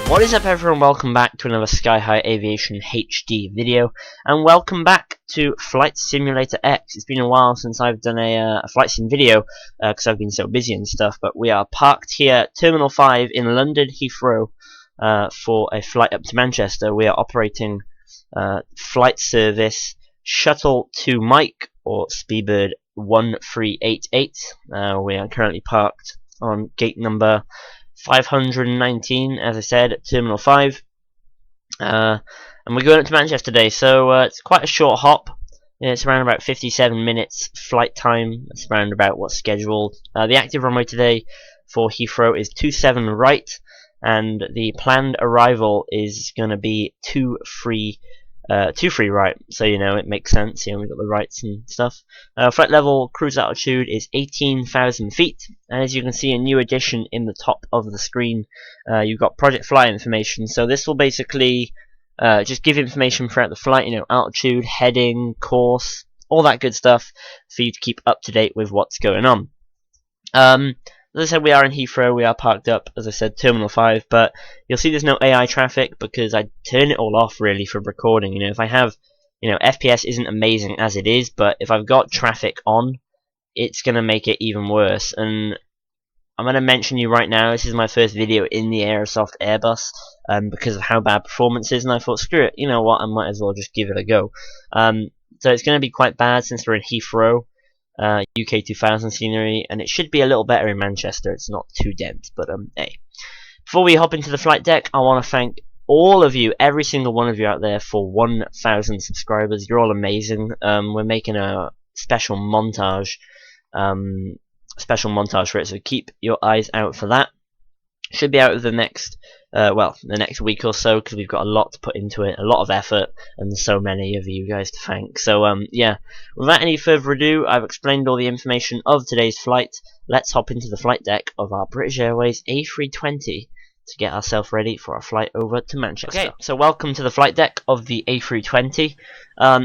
What is up everyone, welcome back to another Sky High Aviation HD video, and welcome back to Flight Simulator X. It's been a while since I've done a flight sim video, because I've been so busy and stuff, but we are parked here at Terminal 5 in London Heathrow for a flight up to Manchester. We are operating flight service Shuttle to Mike, or Speedbird 1388. We are currently parked on gate number 519, as I said, at Terminal 5. And we're going up to Manchester today, so it's quite a short hop. It's around about 57 minutes flight time. It's around about what's scheduled. The active runway today for Heathrow is 27 right, and the planned arrival is going to be 23 right, so you know it makes sense. You know, we've got the rights and stuff. Flight level cruise altitude is 18,000 feet, and as you can see, a new addition in the top of the screen. You've got project flight information. So this will basically just give information throughout the flight. You know, altitude, heading, course, all that good stuff for you to keep up to date with what's going on. As I said, we are in Heathrow. We are parked up, as I said, Terminal 5, but you'll see there's no AI traffic because I turn it all off really for recording. You know, if I have, you know, FPS isn't amazing as it is, but if I've got traffic on, it's going to make it even worse. And I'm going to mention you right now, this is my first video in the Aerosoft Airbus because of how bad performance is, and I thought, screw it, you know what, I might as well just give it a go. So it's going to be quite bad since we're in Heathrow. UK 2000 scenery, and it should be a little better in Manchester. It's not too dense, but hey. Before we hop into the flight deck, I want to thank all of you, every single one of you out there, for 1,000 subscribers. You're all amazing. We're making a special montage for it, so keep your eyes out for that. Should be out of the next the next week or so, because we've got a lot to put into it, a lot of effort, and so many of you guys to thank. So yeah, without any further ado, I've explained all the information of today's flight. Let's hop into the flight deck of our British Airways A320 to get ourselves ready for our flight over to Manchester. Okay, so welcome to the flight deck of the A320.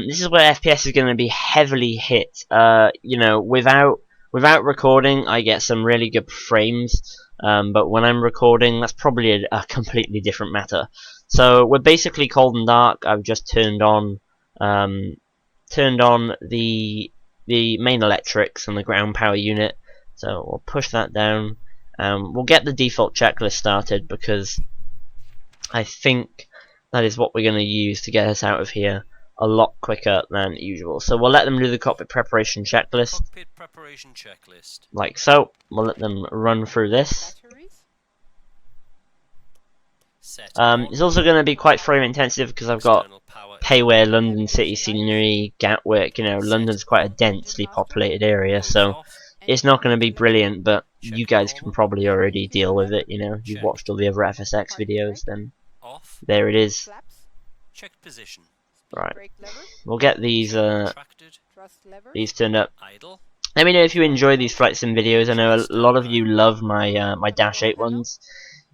This is where FPS is going to be heavily hit. You know, without recording, I get some really good frames. But when I'm recording, that's probably a completely different matter. So we're basically cold and dark. I've just turned on the main electrics and the ground power unit. So we'll push that down. We'll get the default checklist started because I think that is what we're going to use to get us out of here a lot quicker than usual. So we'll let them do the cockpit preparation checklist. Like so. We'll let them run through this. It's also going to be quite frame intensive because I've got Payware, London City scenery, Gatwick. You know, London's quite a densely populated area, so it's not going to be brilliant, but you guys can probably already deal with it. You know, if you've watched all the other FSX videos, then there it is. Right, we'll get these turned up. Let me know if you enjoy these flight sim videos. I know a lot of you love my my Dash 8 ones.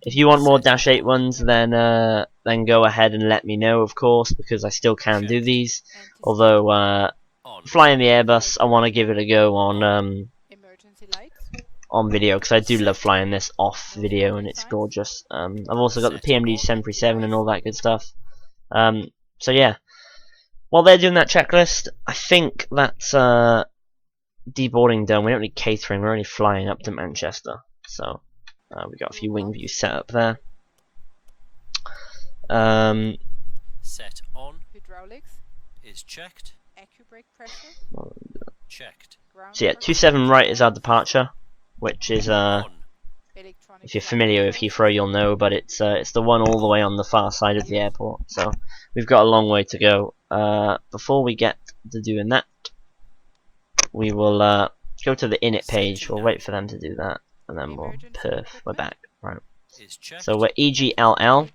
If you want more Dash 8 ones, then go ahead and let me know, of course, because I still can do these. Although flying the Airbus, I want to give it a go on video, because I do love flying this off video, and it's gorgeous. I've also got the PMD 737 and all that good stuff. So yeah, while they're doing that checklist, I think that's deboarding done. We don't need catering, we're only flying up to Manchester. So we got a few wing views set up there. Set on. Hydraulics is checked. Brake pressure checked. So yeah, 27 right is our departure, which is if you're familiar with Heathrow, you'll know, but it's the one all the way on the far side of the airport. So we've got a long way to go. Before we get to doing that, we will go to the init page. We'll wait for them to do that, and then we'll perf. We're back. Right. So we're EGLL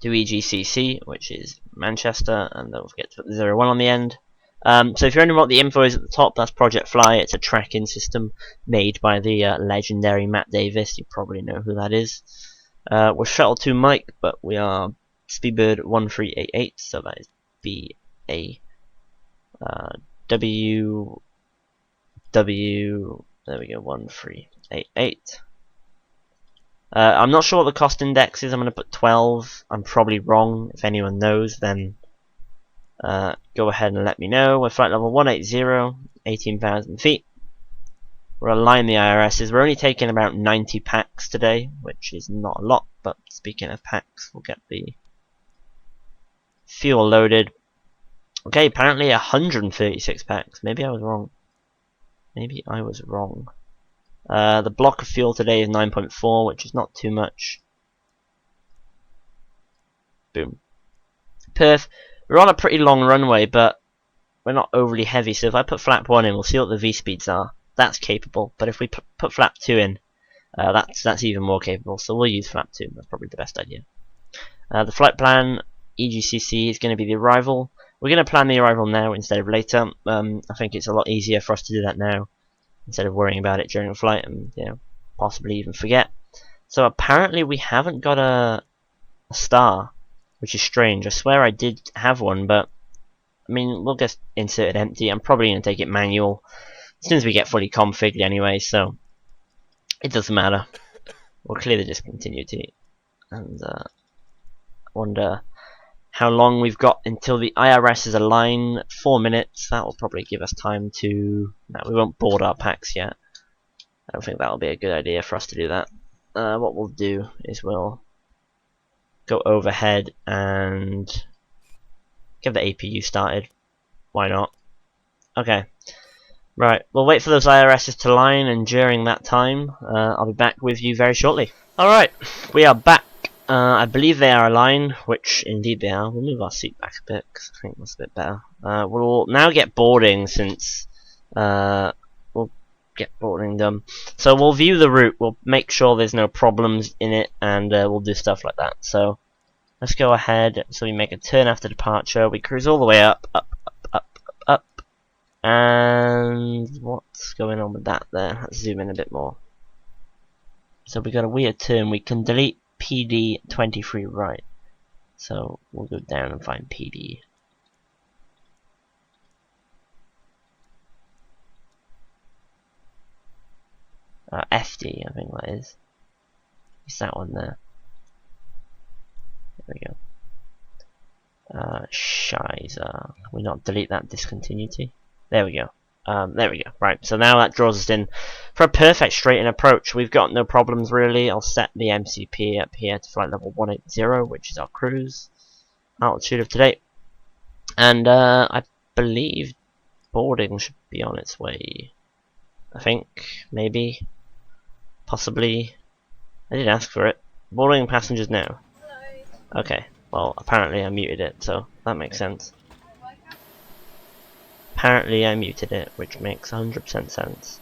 to EGCC, which is Manchester, and don't forget to put the 01 on the end. So if you're wondering what the info is at the top, that's Project Fly. It's a tracking system made by the legendary Matt Davis. You probably know who that is. We're Shuttle to Mike, but we are Speedbird 1388, so that is BA W, there we go, 1388. I'm not sure what the cost index is. I'm going to put 12. I'm probably wrong. If anyone knows, then go ahead and let me know. We're flight level 180, 18,000 feet. We'll align the IRSs. We're only taking about 90 packs today, which is not a lot, but speaking of packs, we'll get the fuel loaded. Okay, apparently 136 packs. Maybe I was wrong. Maybe I was wrong. The block of fuel today is 9.4, which is not too much. Boom. Perf. We're on a pretty long runway, but we're not overly heavy, so if I put flap 1 in, we'll see what the V-speeds are. That's capable, but if we put flap 2 in, that's even more capable, so we'll use flap 2. That's probably the best idea. The flight plan, EGCC, is going to be the arrival. We're going to plan the arrival now instead of later. I think it's a lot easier for us to do that now, instead of worrying about it during a flight and, you know, possibly even forget. So apparently we haven't got a star, which is strange. I swear I did have one, but I mean, we'll just insert it empty. I'm probably going to take it manual as soon as we get fully configured anyway, so it doesn't matter. We'll clear the discontinuity, and wonder how long we've got until the IRS is aligned. 4 minutes. That will probably give us time to... No, we won't board our packs yet. I don't think that'll be a good idea for us to do that. What we'll do is we'll go overhead and get the APU started. Why not? Okay. Right, we'll wait for those IRSs to line, and during that time, I'll be back with you very shortly. Alright, we are back. I believe they are aligned, which indeed they are. We'll move our seat back a bit, because I think that's a bit better. We'll now get boarding, since we'll get boarding done. So we'll view the route, we'll make sure there's no problems in it, and we'll do stuff like that. So let's go ahead. So we make a turn after departure, we cruise all the way up. And what's going on with that there? Let's zoom in a bit more. So we got a weird term. We can delete PD 23 right. So we'll go down and find PD. FD, I think that is. It's that one there. There we go. Shizer. Can we not delete that discontinuity? There we go. There we go. Right, so now that draws us in for a perfect straight-in approach. We've got no problems really. I'll set the MCP up here to flight level 180, which is our cruise altitude of today. And I believe boarding should be on its way. I think, maybe, possibly. I did ask for it. Boarding passengers now. Okay, well, apparently I muted it, so that makes sense. Apparently I muted it, which makes 100% sense.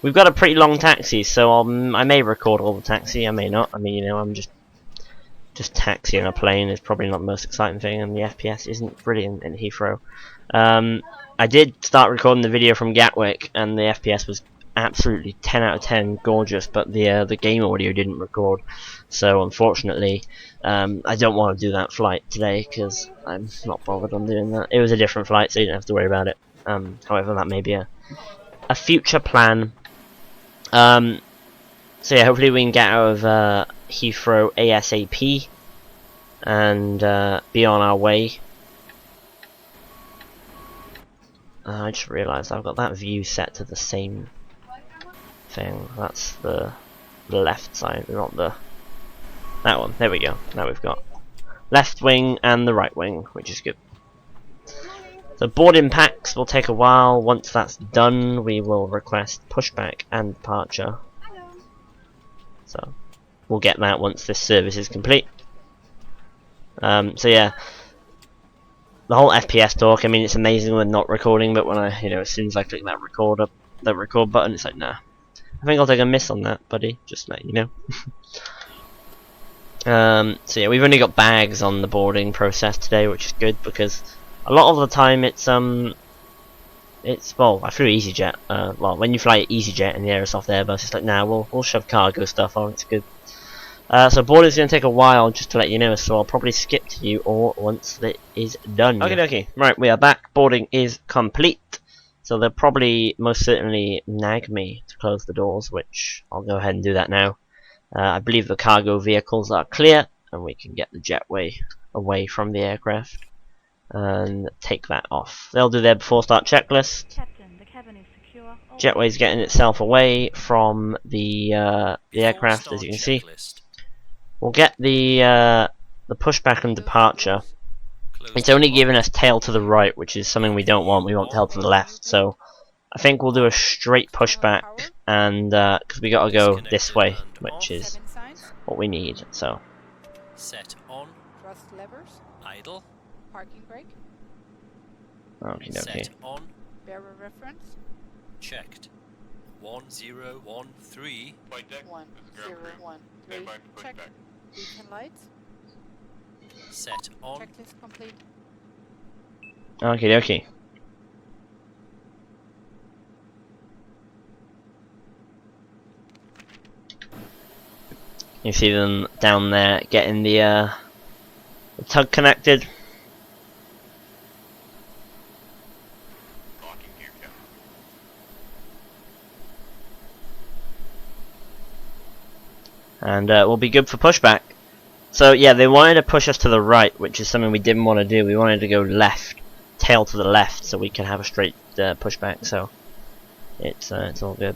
We've got a pretty long taxi, so I may record all the taxi, I may not. I mean, you know, I'm just taxiing a plane is probably not the most exciting thing, and the FPS isn't brilliant in Heathrow. I did start recording the video from Gatwick, and the FPS was absolutely 10 out of 10, gorgeous, but the game audio didn't record. So unfortunately, I don't want to do that flight today because I'm not bothered on doing that. It was a different flight, so you don't have to worry about it. However, that may be a future plan. So yeah, hopefully we can get out of Heathrow ASAP and be on our way. I just realised I've got that view set to the same thing. That's the left side, not that one. There we go. Now we've got left wing and the right wing, which is good. So boarding packs will take a while. Once that's done, we will request pushback and departure. So we'll get that once this service is complete. So yeah, the whole FPS talk. I mean, it's amazing when not recording, but when I, you know, as soon as I click that record button, it's like, nah. I think I'll take a miss on that, buddy. Just let you know. So yeah, we've only got bags on the boarding process today, which is good because a lot of the time it's well, I flew EasyJet. Well, when you fly EasyJet in the Aerosoft Airbus, it's like, nah, we'll shove cargo stuff on. It's good. So boarding's going to take a while, just to let you know. So I'll probably skip to you all once it is done. Okay. Right, we are back. Boarding is complete. So they'll probably most certainly nag me to close the doors, which I'll go ahead and do that now. I believe the cargo vehicles are clear, and we can get the jetway away from the aircraft and take that off. They'll do their before start checklist. Captain, the cabin is secure. Jetway's getting itself away from the aircraft, as you can see. We'll get the pushback and departure. It's only giving us tail to the right, which is something we don't want. We want tail to the left. So I think we'll do a straight pushback, and because we gotta go this way, which is what we need. So set on, thrust levers, idle, parking brake. Okay. Set on, bearer reference, checked. 1013. Flight deck. 1013. Checked. Beacon lights. Set on. Checklist complete. Okay. You see them down there getting the tug connected. Locking gear, Captain. And we'll be good for pushback. So yeah, they wanted to push us to the right, which is something we didn't want to do. We wanted to go left, tail to the left, so we can have a straight pushback. So it's all good.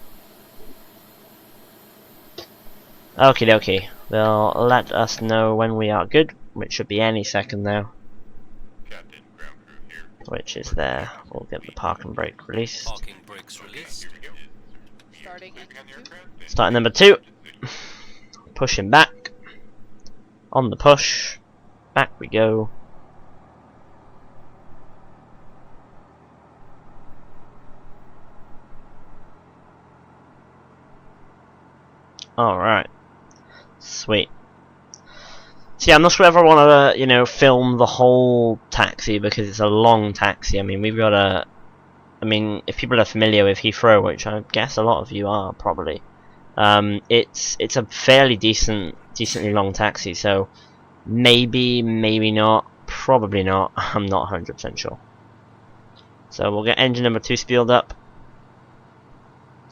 Okay. They'll let us know when we are good, which should be any second now. Captain, ground crew here. Which is there. We'll get the park and brake released. Parking brakes released. Starting Starting number 2. Pushing back. On the push. Back we go. Alright. Sweet. See, I'm not sure if I want to, film the whole taxi because it's a long taxi. I mean, we've got a... I mean, if people are familiar with Heathrow, which I guess a lot of you are probably, it's a fairly decently long taxi. So maybe not, probably not. I'm not 100% sure. So we'll get engine number 2 speeded up.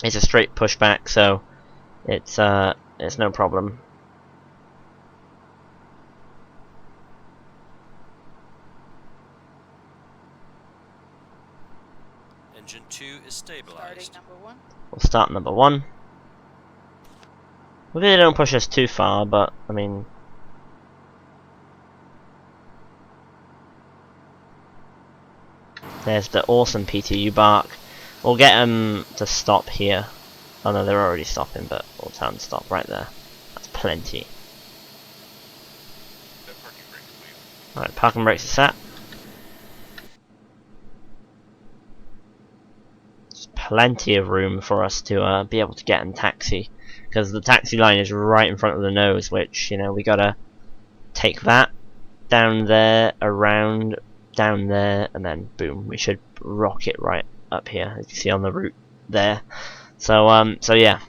It's a straight pushback, so it's no problem. Engine 2 is stabilized. We'll start number 1. Maybe they don't push us too far, but I mean, there's the awesome PTU bark. We'll get them to stop here. Oh no, they're already stopping, but we'll tell them to stop right there. That's plenty. Alright, parking brakes are set. There's plenty of room for us to be able to get in taxi, because the taxi line is right in front of the nose, which, we gotta take that down there, around, down there, and then boom, we should rocket right up here, as you see on the route there. So yeah,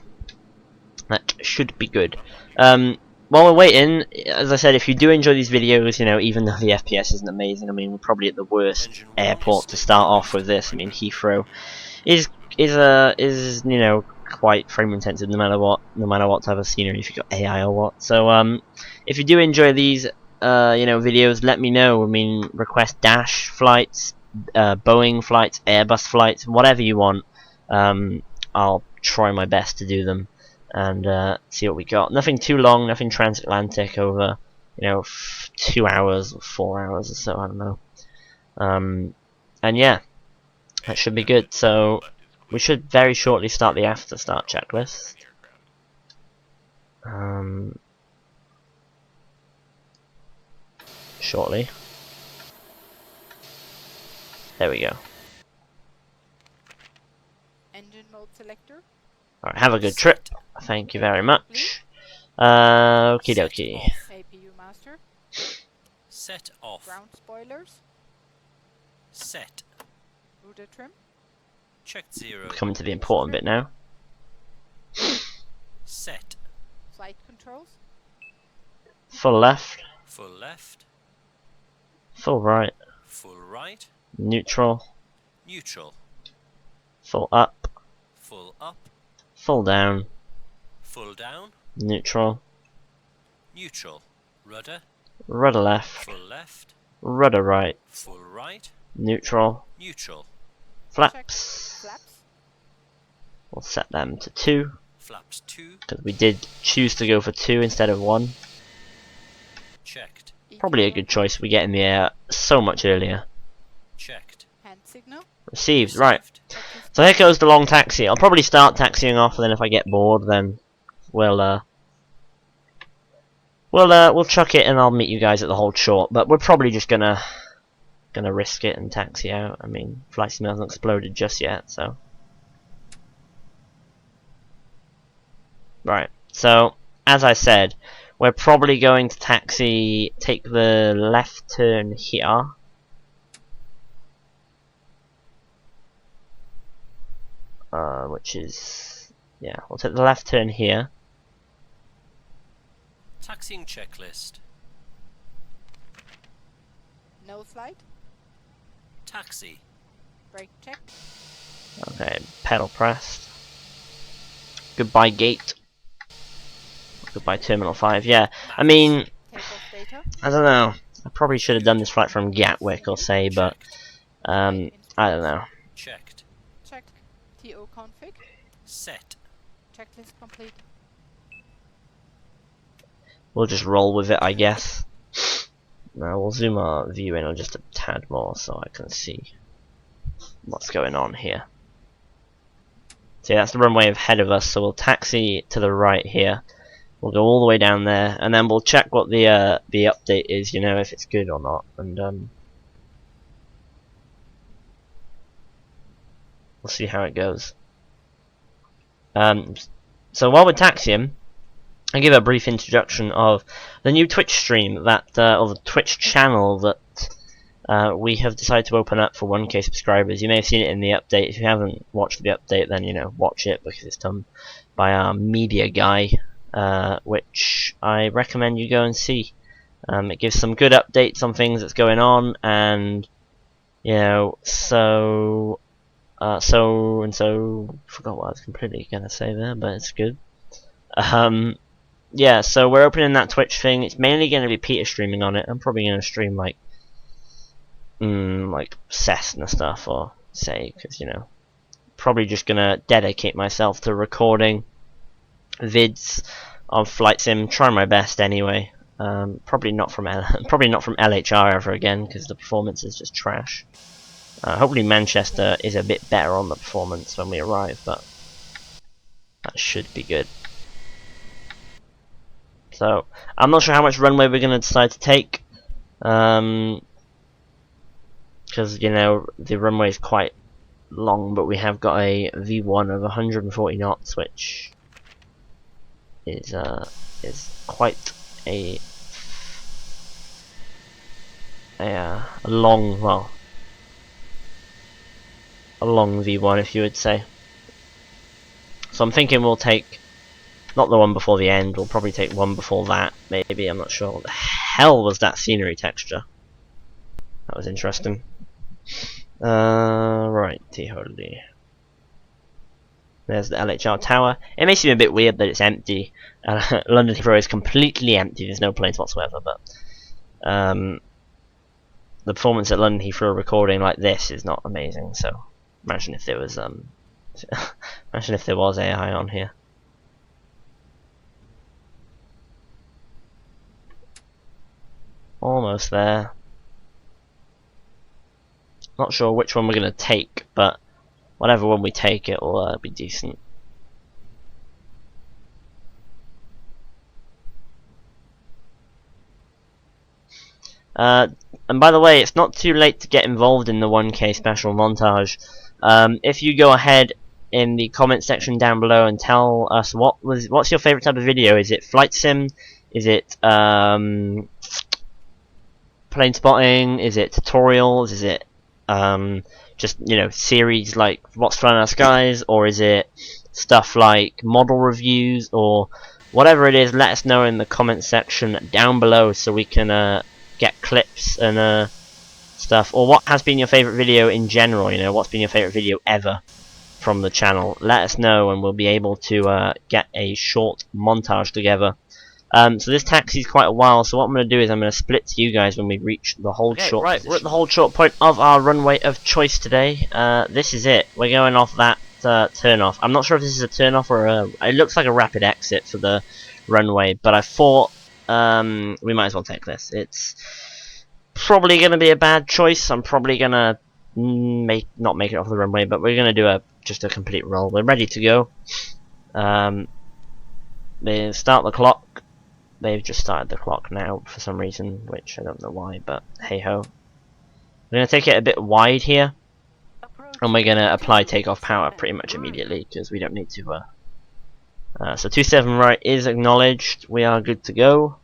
that should be good. While we're waiting, as I said, if you do enjoy these videos, even though the FPS isn't amazing, I mean, we're probably at the worst airport to start off with this. I mean, Heathrow is quite frame intensive, no matter what type of scenery, if you've got AI or what. So if you do enjoy these videos, let me know. I mean, request Dash flights, Boeing flights, Airbus flights, whatever you want. I'll try my best to do them and see what we got. Nothing too long, nothing transatlantic over 2 hours or 4 hours or so, I don't know. And yeah, that should be good. So we should very shortly start the after start checklist. Shortly. There we go. Engine mode selector. Alright, have a good trip. Thank you very much. Okie dokie. APU master. Set off. Ground spoilers. Set. Rudder trim. Checked 0. Coming to the important bit now. Set. Flight controls. Full left. Full left. Full right. Full right. Neutral. Neutral. Full up. Full up. Full down. Full down. Neutral. Neutral. Rudder. Rudder left. Full left. Rudder right. Full right. Neutral. Neutral. Flaps. Flaps. We'll set them to 2. Flaps 2. Because we did choose to go for 2 instead of 1. Checked. Probably a good choice. We get in the air so much earlier. Checked. Hand signal. Received. Right. Checklist. So here goes the long taxi. I'll probably start taxiing off, and then if I get bored, then we'll chuck it, and I'll meet you guys at the hold short. But we're probably just gonna risk it and taxi out. I mean, flight sim hasn't exploded just yet, so. Right. So as I said, we're probably going to take the left turn here. Which is, yeah, we'll take the left turn here. Taxiing checklist. No slide. Taxi. Brake checked. Okay, pedal pressed. Goodbye gate. Goodbye terminal 5. Yeah, I mean, Takeoff data. I don't know. I probably should have done this flight from Gatwick or say, but I don't know. Checked. Check. TO config. Set. Checklist complete. We'll just roll with it, I guess. Now we'll zoom our view in on just a tad more so I can see what's going on here. See, that's the runway ahead of us, so we'll taxi to the right here. We'll go all the way down there, and then we'll check what the update is, you know, if it's good or not, and we'll see how it goes. So while we're taxiing, I'll give a brief introduction of the new Twitch stream that, or the Twitch channel that we have decided to open up for 1K subscribers. You may have seen it in the update. If you haven't watched the update, then, you know, watch it, because it's done by our media guy, which I recommend you go and see. It gives some good updates on things that's going on, and, you know, forgot what I was completely gonna say there, but it's good. Yeah, so we're opening that Twitch thing. It's mainly gonna be Peter streaming on it. I'm probably gonna stream like Cessna stuff, or say, because, you know, probably just gonna dedicate myself to recording vids of flight sim. Try my best anyway. Probably not from LHR ever again, because the performance is just trash. Hopefully Manchester is a bit better on the performance when we arrive, but that should be good. So I'm not sure how much runway we're going to decide to take, because, you know, the runway is quite long, but we have got a V1 of 140 knots, which is quite a long, well, a long V1, if you would say. So I'm thinking we'll take, not the one before the end, we'll probably take one before that, maybe. I'm not sure. What the hell was that scenery texture? That was interesting. Righty holy. There's the LHR tower. It may seem a bit weird that it's empty. London Heathrow is completely empty. There's no planes whatsoever. But the performance at London Heathrow recording like this is not amazing. So imagine if there was imagine if there was AI on here. Almost there. Not sure which one we're gonna take, but whatever one we take, it will be decent. And by the way, it's not too late to get involved in the 1K special montage. If you go ahead in the comment section down below and tell us what's your favorite type of video. Is it flight sim? Is it plane spotting? Is it tutorials? Is it just, you know, series like What's Flying Our Skies, or is it stuff like model reviews, or whatever it is? Let us know in the comment section down below so we can get clips and stuff. Or what has been your favorite video in general? You know, what's been your favorite video ever? from the channel, let us know and we'll be able to get a short montage together. So this taxi is quite a while, so what I'm going to do is I'm going to split to you guys when we reach the hold short position. We're at the hold short point of our runway of choice today. This is it. We're going off that turn-off. I'm not sure if this is a turn-off or it looks like a rapid exit for the runway, but I thought we might as well take this. It's probably going to be a bad choice. I'm probably going to not make it off the runway, but we're going to do just a complete roll. We're ready to go. They start the clock. They've just started the clock now for some reason, which I don't know why, but hey ho. We're going to take it a bit wide here, and we're going to apply takeoff power pretty much immediately because we don't need to. So 27 right is acknowledged. We are good to go.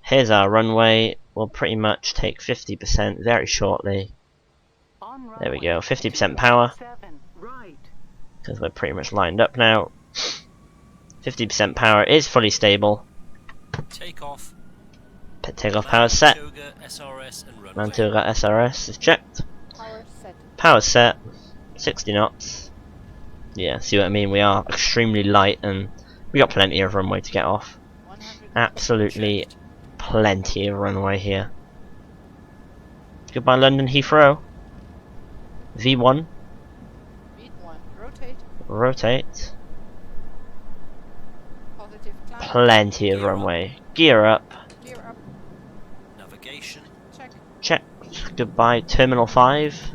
Here's our runway. We'll pretty much take 50% very shortly. There we go, 50% power, because we're pretty much lined up now. 50% power is fully stable. Takeoff. Takeoff power set. SRS and runway. Mantuga SRS is checked. Power set. Power set. 60 knots. Yeah, see what I mean? We are extremely light and we got plenty of runway to get off. 100. Absolutely plenty of runway here. Goodbye London Heathrow. V1. V1. Rotate. Rotate. Positive climb. Plenty of runway. Gear up. Gear up. Navigation. Check. Check. Goodbye Terminal 5.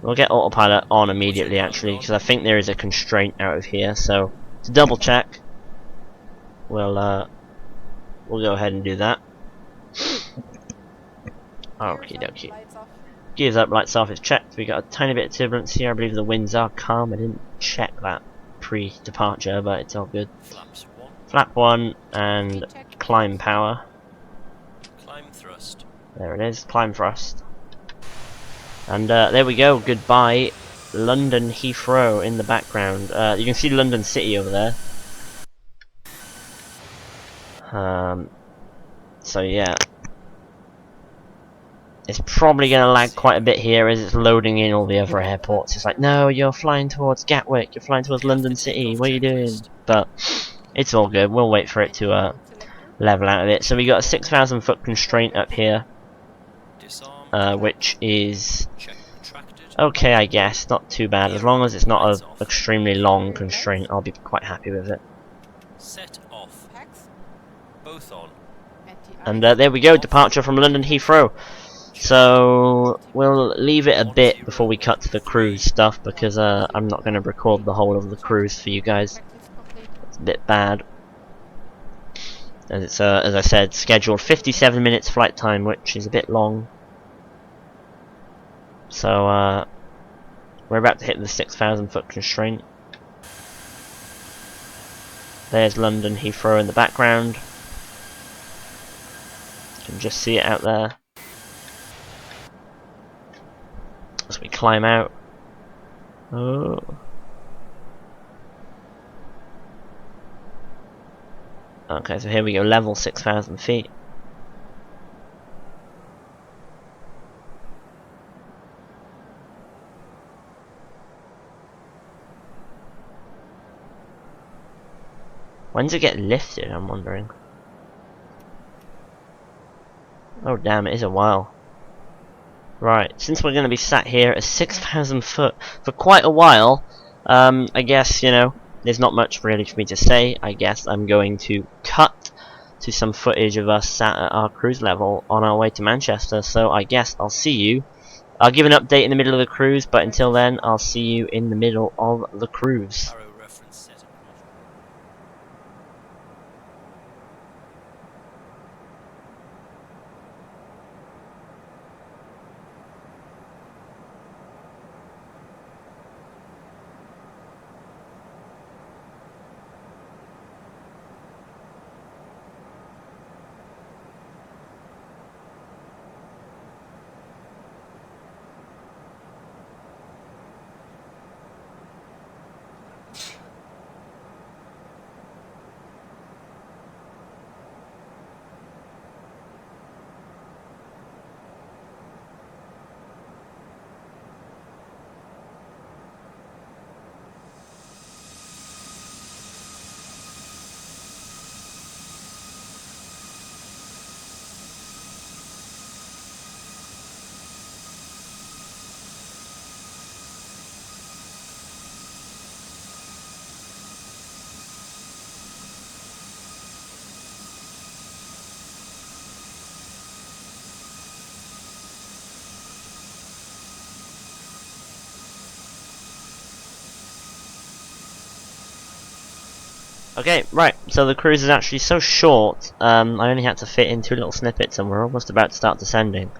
We'll get autopilot on immediately actually, because I think there is a constraint out of here, so to double check we'll go ahead and do that. Okie dokie. Lights off. Gears up, lights off is checked. We got a tiny bit of turbulence here. I believe the winds are calm. I didn't check that pre-departure, but it's all good. Flaps 1. Flap 1 and Check. climb power. Climb thrust. There it is, climb thrust. And there we go, goodbye London Heathrow in the background. You can see London City over there. So yeah. It's probably going to lag quite a bit here as it's loading in all the other airports. It's like, no, you're flying towards Gatwick, you're flying towards London City, what are you doing? But it's all good, we'll wait for it to level out of it. So we got a 6,000 foot constraint up here, which is okay, I guess, not too bad. As long as it's not an extremely long constraint, I'll be quite happy with it. Set off. Both on. And there we go, departure from London Heathrow. So we'll leave it a bit before we cut to the cruise stuff, because I'm not going to record the whole of the cruise for you guys. It's a bit bad, as it's as I said, scheduled 57 minutes flight time, which is a bit long. So we're about to hit the 6,000 foot constraint. There's London Heathrow in the background. You can just see it out there as we climb out. Oh. Okay, so here we go, level 6,000 feet. When's it get lifted, I'm wondering. Oh damn, it is a while. Right, since we're going to be sat here at 6,000 foot for quite a while, I guess, you know, there's not much really for me to say. I guess I'm going to cut to some footage of us sat at our cruise level on our way to Manchester, so I guess I'll see you. I'll give an update in the middle of the cruise, but until then, I'll see you in the middle of the cruise. Okay, right, so the cruise is actually so short, I only had to fit in 2 little snippets and we're almost about to start descending.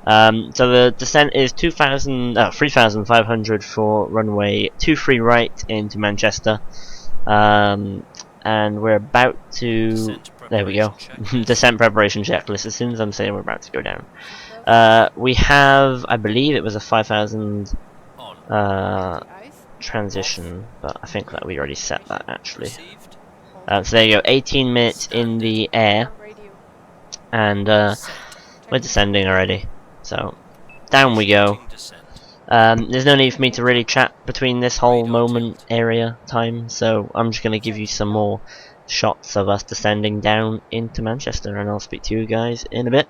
So the descent is 3,500 for runway 23 right into Manchester. And we're about to... There we go. Descent preparation checklist as soon as I'm saying we're about to go down. We have, I believe it was a 5,000 transition, but I think that we already set that actually. So there you go, 18 minutes in the air, and we're descending already. So down we go. There's no need for me to really chat between this whole moment area time, so I'm just going to give you some more shots of us descending down into Manchester, and I'll speak to you guys in a bit.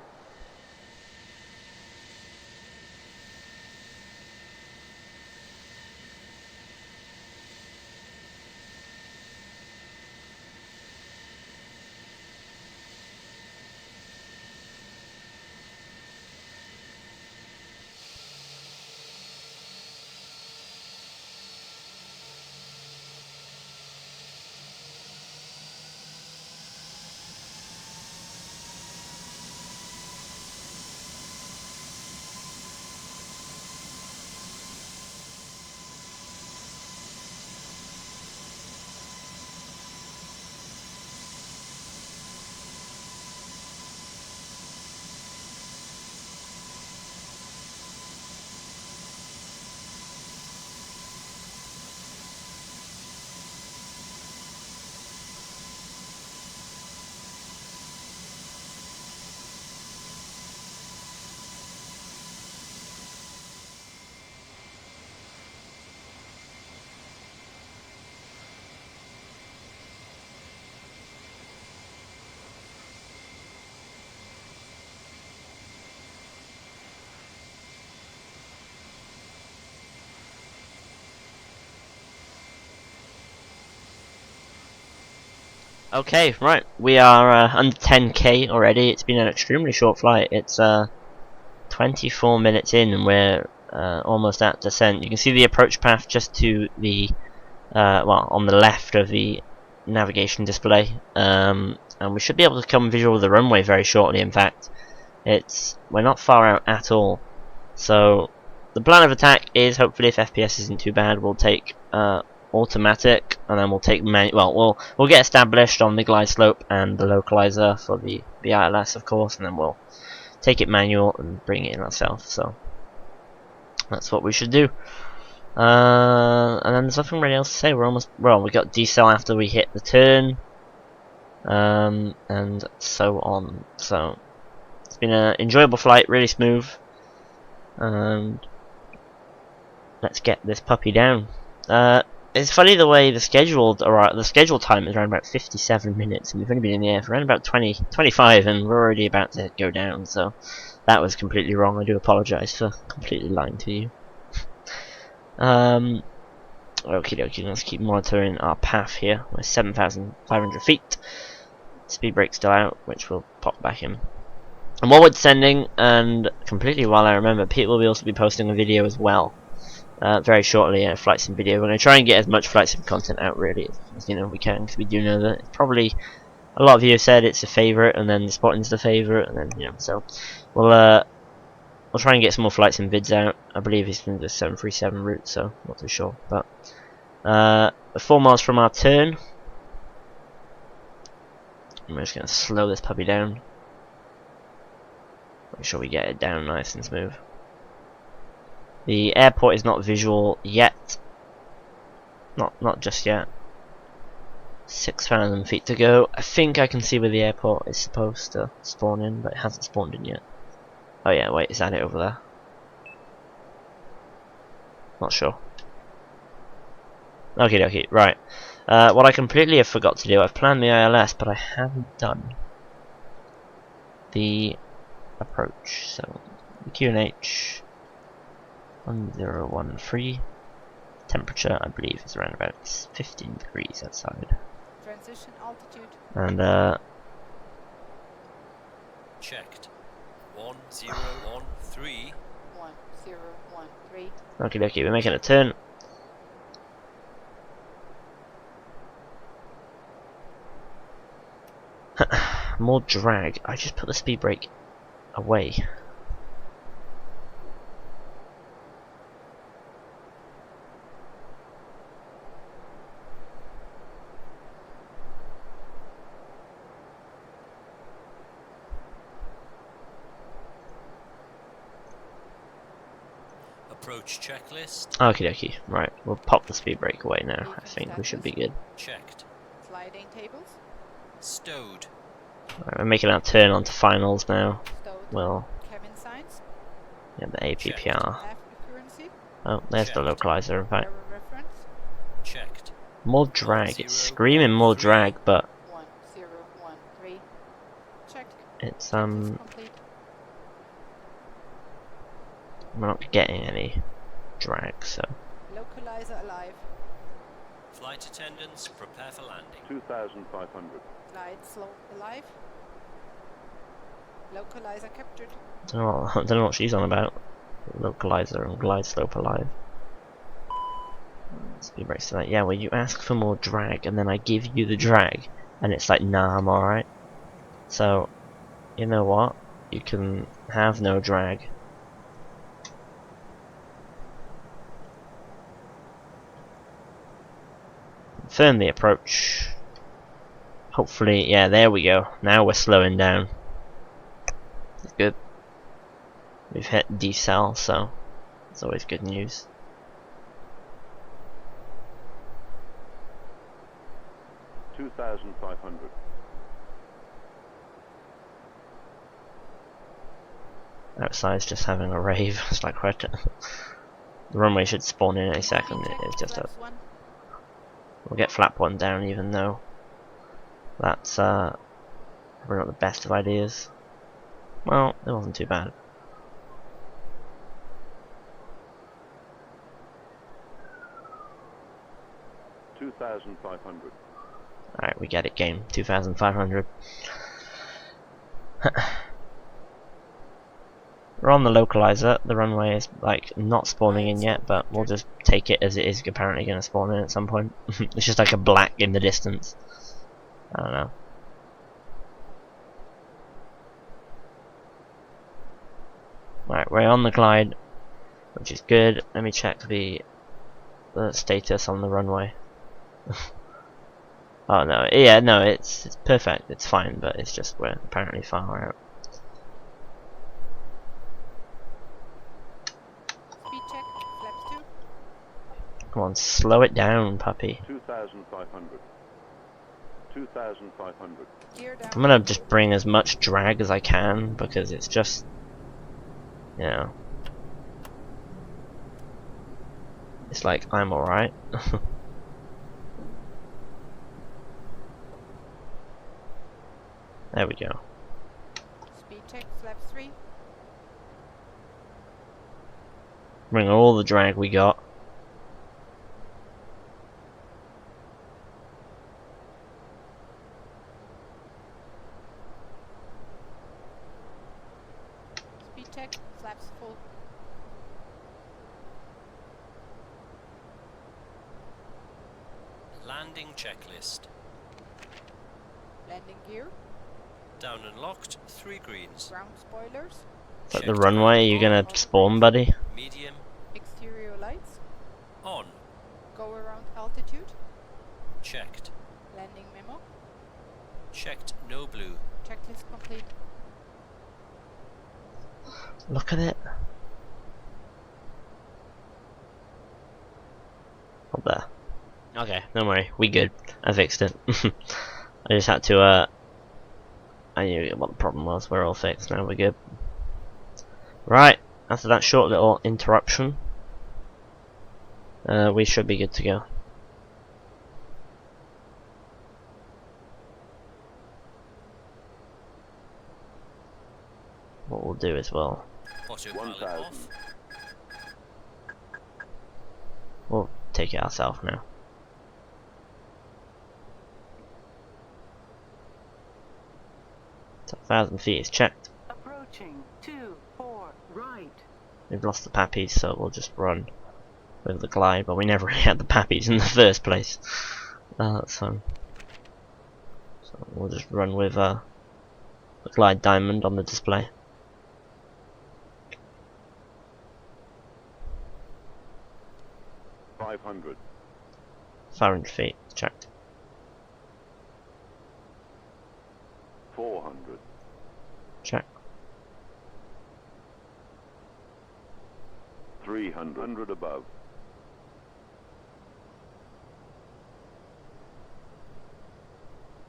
Okay, right, we are under 10k already. It's been an extremely short flight. It's 24 minutes in and we're almost at descent. You can see the approach path just to the, well, on the left of the navigation display. And we should be able to come visual of the runway very shortly, in fact. We're not far out at all. So, the plan of attack is, hopefully if FPS isn't too bad, we'll take automatic, and then we'll take we'll get established on the glide slope and the localizer for the ILS, of course, and then we'll take it manual and bring it in ourselves. So that's what we should do. And then there's nothing really else to say. We're almost, well, we got decel after we hit the turn, and so on. So it's been an enjoyable flight, really smooth, and let's get this puppy down. It's funny the way the scheduled time is around about 57 minutes, and we've only been in the air for around about 25, and we're already about to go down. So that was completely wrong. I do apologise for completely lying to you. Okie dokie, let's keep monitoring our path here. We're 7,500 feet. Speed brake's still out, which will pop back in. And while we're descending, and completely while I remember, Pete will also be posting a video as well. Very shortly, a flight sim video. We're going to try and get as much flight sim content out really as we can, because we do know that it's probably, a lot of you have said it's a favourite, and then the Spotting's the favourite, and then so we'll try and get some more flight sim vids out. I believe he's going to do the 737 route, so not too sure. But 4 miles from our turn, and we're just going to slow this puppy down. Make sure we get it down nice and smooth. The airport is not visual yet. Not just yet. 6,000 feet to go. I think I can see where the airport is supposed to spawn in, but it hasn't spawned in yet. Oh yeah, wait, is that it over there? Not sure. Okay, right. What I completely have forgot to do, I've planned the ILS, but I haven't done the approach. So, the QNH 1013. Temperature, I believe, is around about 15 degrees outside. Transition altitude. And checked. 1013. 1013. okay, we're making a turn. More drag. I just put the speed brake away. Approach checklist. Okie dokie. Right, we'll pop the speed brake away now. I think we should be good. Checked. Sliding tables. Stowed. Right, we're making our turn onto finals now. Stowed. We'll Cabin signs. get the APPR. Nav accuracy. Oh, there's the Checked. localizer in fact. Error reference. Checked. More drag. It's screaming more drag, but 1013. Checked. it's Checklist complete. we're not getting any drag, so Localizer alive. Flight attendants, prepare for landing. 2,500. Glide slope alive. Localizer captured. oh, I don't know what she's on about. Localizer and glide slope alive. Speed brakes to that. Yeah, well you ask for more drag and then I give you the drag and it's like, nah, I'm alright. So, you know what? You can have no drag. Confirm the approach. Hopefully, yeah, there we go. Now we're slowing down. That's good. We've hit decel, so it's always good news. $2,500. Outside's just having a rave. It's like right. The runway should spawn in any second. It's just a. Flaps 1. We'll get flap one down, even though that's probably not the best of ideas. Well, it wasn't too bad. $2,500. Alright, we get it, game. 2,500. We're on the localizer. The runway is like not spawning in yet, but we'll just take it as it is apparently going to spawn in at some point. It's just like a black in the distance. I don't know. Right, we're on the glide, which is good. Let me check the status on the runway. Oh no, yeah, no, it's perfect. It's fine, but it's just we're apparently far out. Speed check. Flaps 2. Come on, slow it down, puppy. 2,500. 2,500. Gear down. I'm gonna just bring as much drag as I can because it's just, you know, it's like I'm alright. There we go. Speed check. Flaps 3. Bring all the drag we got. Speed check. Flaps full. Landing checklist. Landing gear. Down and locked, 3 greens. Ground spoilers. Is that the Checked. runway you're gonna spawn, buddy? Medium. Exterior lights. On. Go around altitude. Checked. Landing memo. Checked. No blue. Checklist complete. Look at it. Up there. Okay, don't worry, we good. I fixed it. I just had to, I knew what the problem was. We're all fixed now, we're good. Right, after that short little interruption, we should be good to go. What we'll do is Autopilot 1,000. off. we'll take it ourselves now. So 1,000 feet is checked. Approaching 2-4 right. We've lost the pappies, so we'll just run with the glide, but we never really had the pappies in the first place. That's fun. So we'll just run with glide diamond on the display. $500. 500 feet, check. 400. Check. 300 above.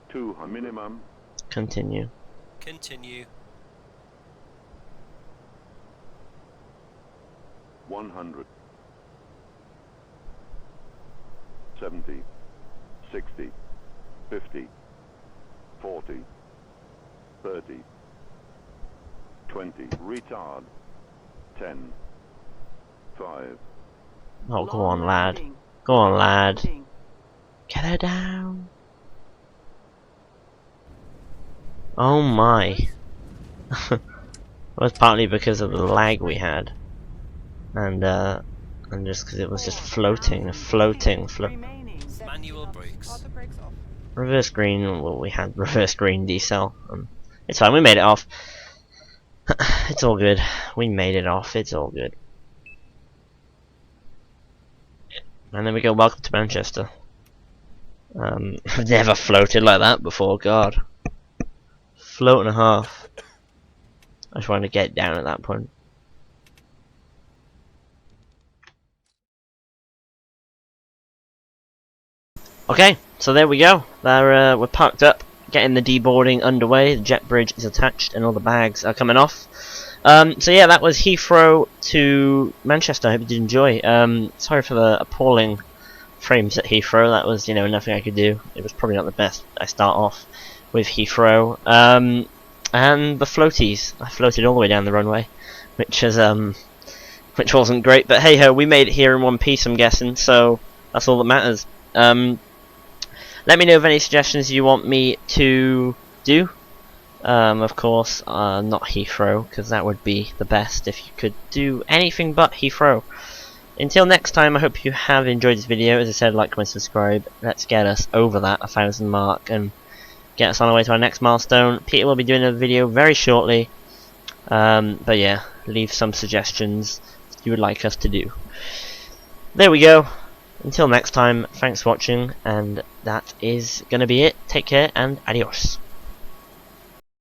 200 minimum. Continue. Continue. 100. 70. 60. 50. 40. 30. 20. Retard. 10. 5. Oh, go Long on, lad. landing. Go on, lad. Landing. Get her down. Oh my. It was partly because of the lag we had. And just because it was just floating. Remaining. 70 Manual knots. brakes. Auto brakes off. Reverse green, well, we had reverse green decel. It's fine, we made it off. It's all good. We made it off, it's all good. And then we go, welcome to Manchester. I've never floated like that before, god. Float and a half. I just wanted to get down at that point. Okay, so there we go. There, we're parked up, getting the deboarding underway. The jet bridge is attached, and all the bags are coming off. So yeah, that was Heathrow to Manchester. I hope you did enjoy. Sorry for the appalling frames at Heathrow. That was, you know, nothing I could do. It was probably not the best. I start off with Heathrow. And the floaties. I floated all the way down the runway, which wasn't great. But hey ho, we made it here in one piece, I'm guessing. So that's all that matters. Let me know of any suggestions you want me to do. Of course, not Heathrow, because that would be the best if you could do anything but Heathrow. Until next time, I hope you have enjoyed this video. As I said, like, comment, subscribe. Let's get us over that 1,000 mark and get us on our way to our next milestone. Peter will be doing a video very shortly. But yeah, leave some suggestions you would like us to do. There we go. Until next time, thanks for watching, and that is gonna be it. Take care and adios.